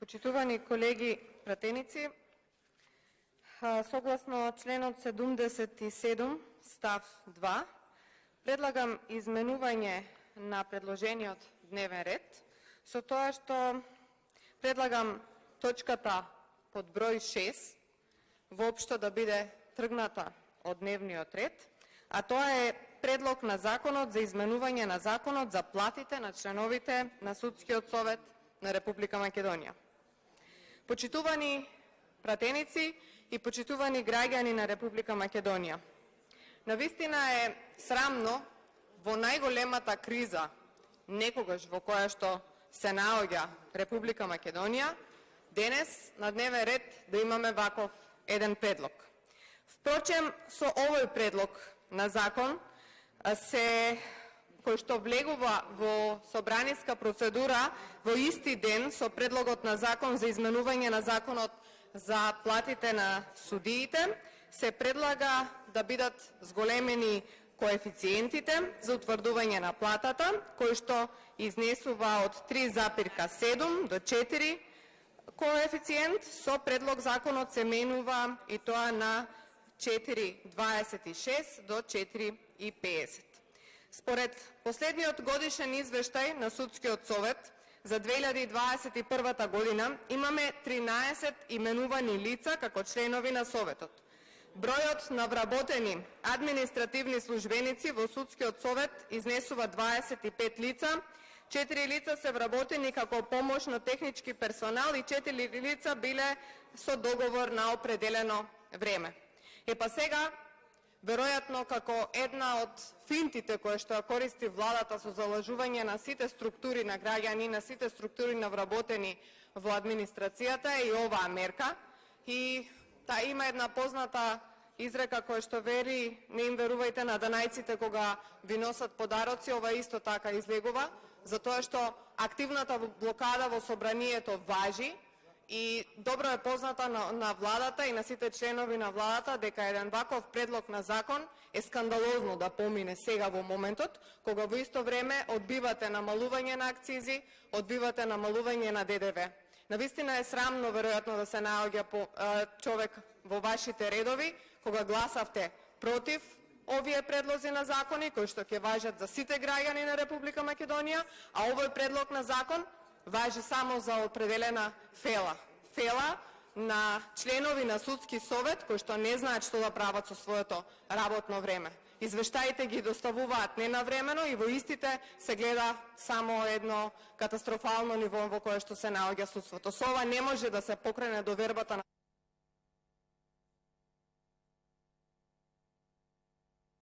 Почитувани колеги пратеници, согласно членот 77 став 2, предлагам изменување на предложениот дневен ред, со тоа што предлагам точката под број 6 воопшто да биде тргната од дневниот ред, а тоа е предлог на законот за изменување на законот за платите на членовите на Судскиот совет на Република Македонија. Почитувани пратеници и почитувани граѓани на Република Македонија, навистина е срамно во најголемата криза некогаш во која што се наоѓа Република Македонија, денес на дневен ред да имаме ваков еден предлог. Впрочем, со овој предлог на закон кој што влегува во собраниска процедура во исти ден со предлогот на закон за изменување на законот за платите на судиите, се предлага да бидат зголемени коефициентите за утврдување на платата, кој што изнесува од 3,7 до 4 коефициент, со предлог законот се менува и тоа на 4,26 до 4,50. Според последниот годишен извештај на Судскиот совет за 2021 година имаме 13 именувани лица како членови на Советот. Бројот на вработени административни службеници во Судскиот совет изнесува 25 лица, 4 лица се вработени како помошно-технички персонал и 4 лица биле со договор на определено време. Епа сега, веројатно како една од финтите која што ја користи владата со залажување на сите структури на граѓани, на сите структури на вработени во администрацијата е и оваа мерка. И има една позната изрека која што вери: не им верувајте на данајците кога ви носат подароци. Ова исто така излегува, затоа што активната блокада во собранието важи. И добро е позната на владата и на сите членови на владата дека еден ваков предлог на закон е скандалозно да помине сега во моментот, кога во исто време одбивате намалување на акцизи, одбивате намалување на ДДВ. Навистина е срамно веројатно да се наоѓа човек во вашите редови кога гласавте против овие предлози на закони кои што ќе важат за сите граѓани на Република Македонија, а овој предлог на закон важи само за определена фела на членови на Судски совет кои што не знаат што да прават со своето работно време. Извештаите ги доставуваат ненавремено и во истите се гледа само едно катастрофално ниво во кое што се наоѓа судството. Со ова не може да се покрене довербата на